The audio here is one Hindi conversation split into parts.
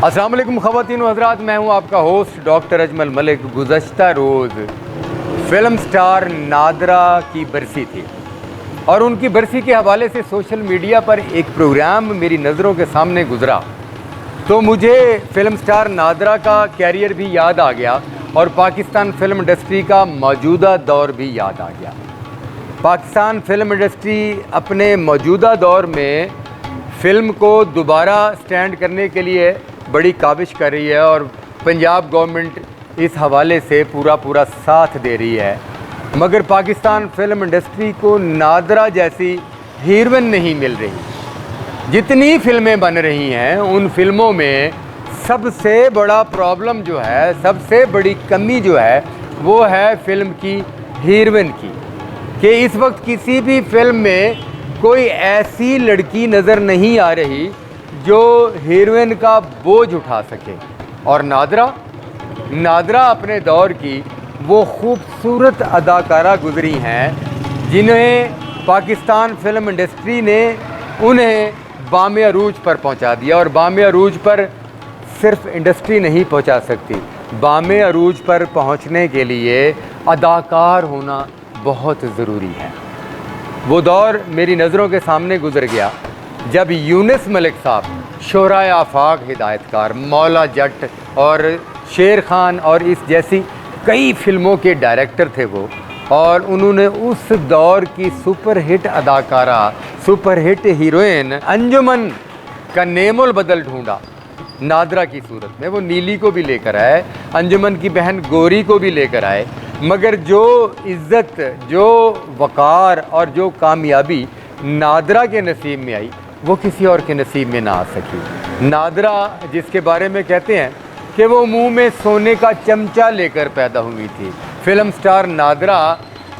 अस्सलाम वालेकुम ख़वातीन व हज़रात, मैं हूं आपका होस्ट डॉक्टर अजमल मलिक। गुज़श्ता रोज़ फ़िल्म स्टार नादरा की बरसी थी और उनकी बरसी के हवाले से सोशल मीडिया पर एक प्रोग्राम मेरी नज़रों के सामने गुज़रा तो मुझे फ़िल्म स्टार नादरा का कैरियर भी याद आ गया और पाकिस्तान फ़िल्म इंडस्ट्री का मौजूदा दौर भी याद आ गया। पाकिस्तान फ़िल्म इंडस्ट्री अपने मौजूदा दौर में फ़िल्म को दोबारा स्टैंड करने के लिए बड़ी काविश कर रही है और पंजाब गवर्नमेंट इस हवाले से पूरा साथ दे रही है, मगर पाकिस्तान फ़िल्म इंडस्ट्री को नादरा जैसी हीरोइन नहीं मिल रही। जितनी फ़िल्में बन रही हैं उन फिल्मों में सबसे बड़ा प्रॉब्लम जो है, सबसे बड़ी कमी जो है वो है फ़िल्म की हीरोइन की, कि इस वक्त किसी भी फिल्म में कोई ऐसी लड़की नज़र नहीं आ रही जो हीरोइन का बोझ उठा सके। और नादरा अपने दौर की वो खूबसूरत अदाकारा गुजरी हैं जिन्हें पाकिस्तान फ़िल्म इंडस्ट्री ने उन्हें बामे अरूज पर पहुंचा दिया। और बामे अरूज पर सिर्फ इंडस्ट्री नहीं पहुंचा सकती, बामे अरूज पर पहुंचने के लिए अदाकार होना बहुत ज़रूरी है। वो दौर मेरी नज़रों के सामने गुजर गया जब यूनुस मलिक साहब, शोराए आफाक हिदायतकार, मौला जट और शेर खान और इस जैसी कई फिल्मों के डायरेक्टर थे वो, और उन्होंने उस दौर की सुपरहिट अदाकारा, सुपरहिट हीरोइन अंजुमन का नेमुल बदल ढूंढा नादरा की सूरत में। वो नीली को भी लेकर आए, अंजुमन की बहन गोरी को भी लेकर आए, मगर जो इज़्ज़त, जो वक़ार और जो कामयाबी नादरा के नसीब में आई वो किसी और के नसीब में ना आ सकी। नादरा जिसके बारे में कहते हैं कि वो मुंह में सोने का चमचा लेकर पैदा हुई थी। फ़िल्म स्टार नादरा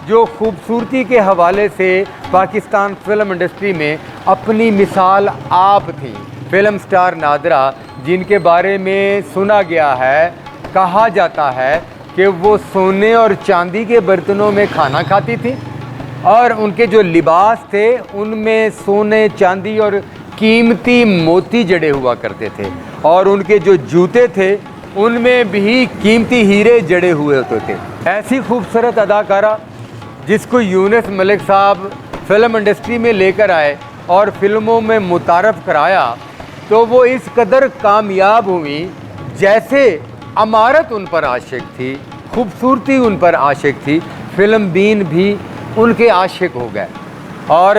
जो खूबसूरती के हवाले से पाकिस्तान फ़िल्म इंडस्ट्री में अपनी मिसाल आप थी। फ़िल्म स्टार नादरा जिनके बारे में सुना गया है, कहा जाता है कि वो सोने और चांदी के बर्तनों में खाना खाती थी और उनके जो लिबास थे उनमें सोने, चांदी और कीमती मोती जड़े हुआ करते थे, और उनके जो जूते थे उनमें भी कीमती हीरे जड़े हुए होते थे। ऐसी खूबसूरत अदाकारा जिसको यूनुस मलिक साहब फ़िल्म इंडस्ट्री में लेकर आए और फिल्मों में मुतारफ़ कराया तो वो इस कदर कामयाब हुई जैसे अमारत उन पर आशिक थी, खूबसूरती उन पर आशिक थी, फ़िल्म बीन भी उनके आशिक हो गए। और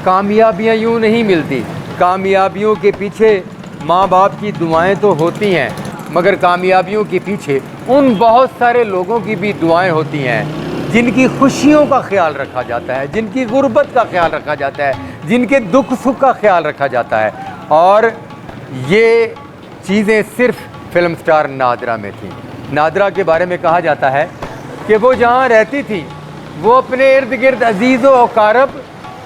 कामयाबियाँ यूँ नहीं मिलती, कामयाबियों के पीछे माँ बाप की दुआएं तो होती हैं, मगर कामयाबियों के पीछे उन बहुत सारे लोगों की भी दुआएं होती हैं जिनकी खुशियों का ख्याल रखा जाता है, जिनकी गुर्बत का ख्याल रखा जाता है, जिनके दुख सुख का ख्याल रखा जाता है। और ये चीज़ें सिर्फ फ़िल्म स्टार नादरा में थी। नादरा के बारे में कहा जाता है कि वो जहाँ रहती थी वो अपने इर्द गिर्द अजीज़ व अकारब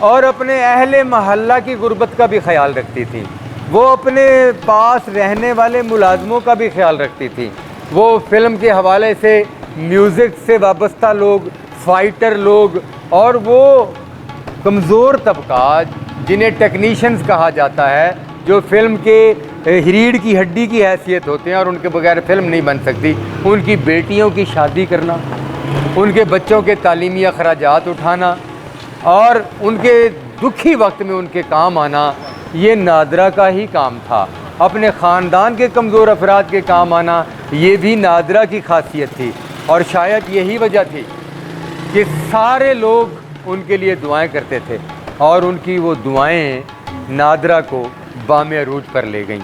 और अपने अहले महल्ला की गुर्बत का भी ख्याल रखती थी। वो अपने पास रहने वाले मुलाजमों का भी ख्याल रखती थी। वो फिल्म के हवाले से म्यूज़िक से वाबस्ता लोग, फाइटर लोग और वो कमज़ोर तबका जिन्हें टेक्नीशियंस कहा जाता है, जो फिल्म के रीढ़ की हड्डी की हैसियत होते हैं और उनके बगैर फ़िल्म नहीं बन सकती, उनकी बेटियों की शादी करना, उनके बच्चों के तालीमी अखराजात उठाना और उनके दुखी वक्त में उनके काम आना, ये नादरा का ही काम था। अपने ख़ानदान के कमज़ोर अफराद के काम आना, ये भी नादरा की खासियत थी। और शायद यही वजह थी कि सारे लोग उनके लिए दुआएं करते थे और उनकी वो दुआएं नादरा को बामे अरूज पर ले गईं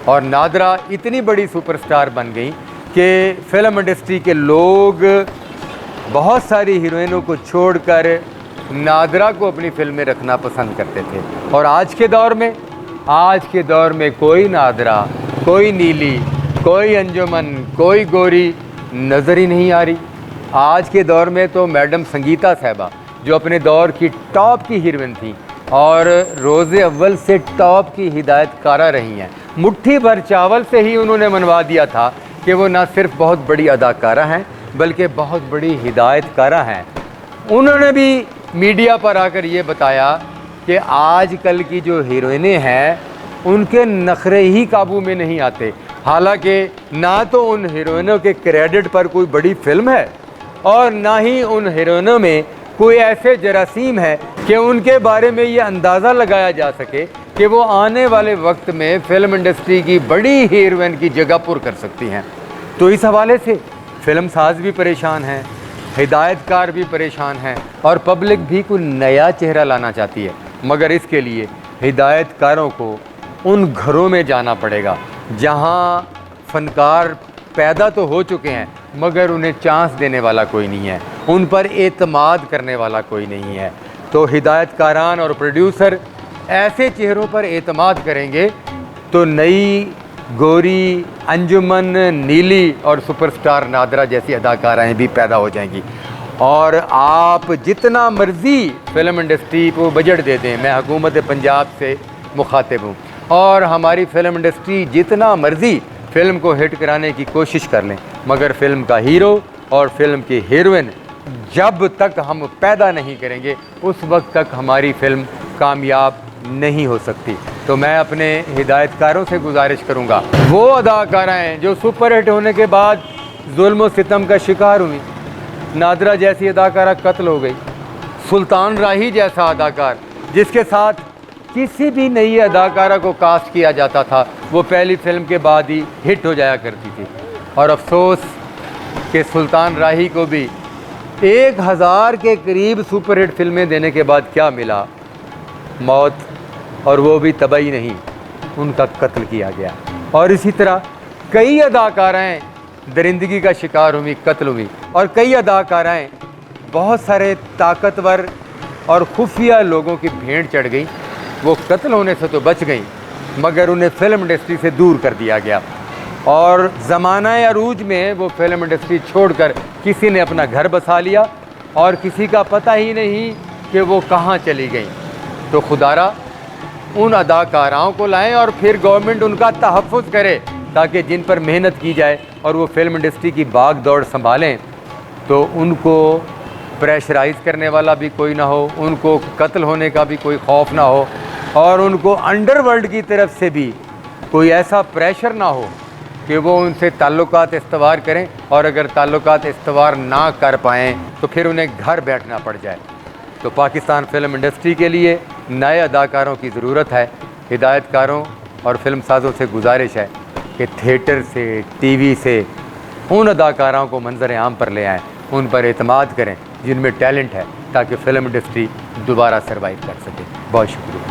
और नादरा इतनी बड़ी सुपरस्टार बन गई कि फ़िल्म इंडस्ट्री के लोग बहुत सारी हीरोइनों को छोड़कर नादरा को अपनी फिल्म में रखना पसंद करते थे। और आज के दौर में कोई नादरा, कोई नीली, कोई अंजुमन, कोई गोरी नज़र ही नहीं आ रही। आज के दौर में तो मैडम संगीता साहिबा जो अपने दौर की टॉप की हीरोइन थी और रोज़े अव्वल से टॉप की हिदायतकारा रही हैं। मुट्ठी भर चावल से ही उन्होंने मनवा दिया था कि वो ना सिर्फ बहुत बड़ी अदाकारा हैं बल्कि बहुत बड़ी हिदायतकारा हैं। उन्होंने भी मीडिया पर आकर ये बताया कि आजकल की जो हीरोइनें हैं उनके नखरे ही काबू में नहीं आते। हालांकि ना तो उन हीरोइनों के क्रेडिट पर कोई बड़ी फिल्म है और ना ही उन हीरोइनों में कोई ऐसे जरासीम है कि उनके बारे में ये अंदाज़ा लगाया जा सके कि वो आने वाले वक्त में फ़िल्म इंडस्ट्री की बड़ी हीरोइन की जगह पुर कर सकती हैं। तो इस हवाले से फ़िल्म साज भी परेशान हैं, हिदायतकार भी परेशान हैं और पब्लिक भी कोई नया चेहरा लाना चाहती है। मगर इसके लिए हिदायतकारों को उन घरों में जाना पड़ेगा जहां फ़नकार पैदा तो हो चुके हैं मगर उन्हें चांस देने वाला कोई नहीं है, उन पर एतमाद करने वाला कोई नहीं है। तो हिदायतकारान और प्रोड्यूसर ऐसे चेहरों पर एतमाद करेंगे तो नई गोरी, अंजुमन, नीली और सुपरस्टार नादरा जैसी अदाकाराएँ भी पैदा हो जाएंगी। और आप जितना मर्ज़ी फ़िल्म इंडस्ट्री को बजट दे दें, मैं हुकूमत पंजाब से मुखातिब हूँ, और हमारी फ़िल्म इंडस्ट्री जितना मर्ज़ी फ़िल्म को हिट कराने की कोशिश कर लें, मगर फ़िल्म का हीरो और फ़िल्म की हीरोइन जब तक हम पैदा नहीं करेंगे उस वक्त तक हमारी फ़िल्म कामयाब नहीं हो सकती। तो मैं अपने हिदायतकारों से गुजारिश करूँगा, वो अदाकाराएँ जो सुपर हिट होने के बाद जुल्म और सितम का शिकार हुई, नादरा जैसी अदाकारा कत्ल हो गई, सुल्तान राही जैसा अदाकार जिसके साथ किसी भी नई अदाकारा को कास्ट किया जाता था वो पहली फ़िल्म के बाद ही हिट हो जाया करती थी। और अफसोस कि सुल्तान राही को भी 1000 के करीब सुपर हिट फिल्में देने के बाद क्या मिला? मौत, और वो भी तबाही नहीं, उनका कत्ल किया गया। और इसी तरह कई अदाकाराएँ दरिंदगी का शिकार हुई, कत्ल हुई, और कई अदाकाराएँ बहुत सारे ताकतवर और खुफिया लोगों की भेंट चढ़ गई। वो कत्ल होने से तो बच गई मगर उन्हें फ़िल्म इंडस्ट्री से दूर कर दिया गया और ज़माना अरूज में वो फ़िल्म इंडस्ट्री छोड़कर किसी ने अपना घर बसा लिया और किसी का पता ही नहीं कि वो कहाँ चली गई। तो खुदारा उन अदाकाराओं को लाएं और फिर गवर्नमेंट उनका तहफ़्फ़ुज़ करे ताकि जिन पर मेहनत की जाए और वो फ़िल्म इंडस्ट्री की भाग दौड़ संभालें तो उनको प्रेशराइज़ करने वाला भी कोई ना हो, उनको कत्ल होने का भी कोई खौफ ना हो और उनको अंडरवर्ल्ड की तरफ से भी कोई ऐसा प्रेशर ना हो कि वो उनसे ताल्लुकात इस्तवार करें और अगर ताल्लुकात इस्तवार ना कर पाएँ तो फिर उन्हें घर बैठना पड़ जाए। तो पाकिस्तान फ़िल्म इंडस्ट्री के लिए नए अदाकारों की ज़रूरत है। हिदायतकारों और फिल्म साज़ों से गुजारिश है कि थिएटर से, टीवी से उन अदाकारों को मंजर आम पर ले आएँ, उन पर एतमाद करें जिनमें टैलेंट है ताकि फ़िल्म इंडस्ट्री दोबारा सर्वाइव कर सके। बहुत शुक्रिया।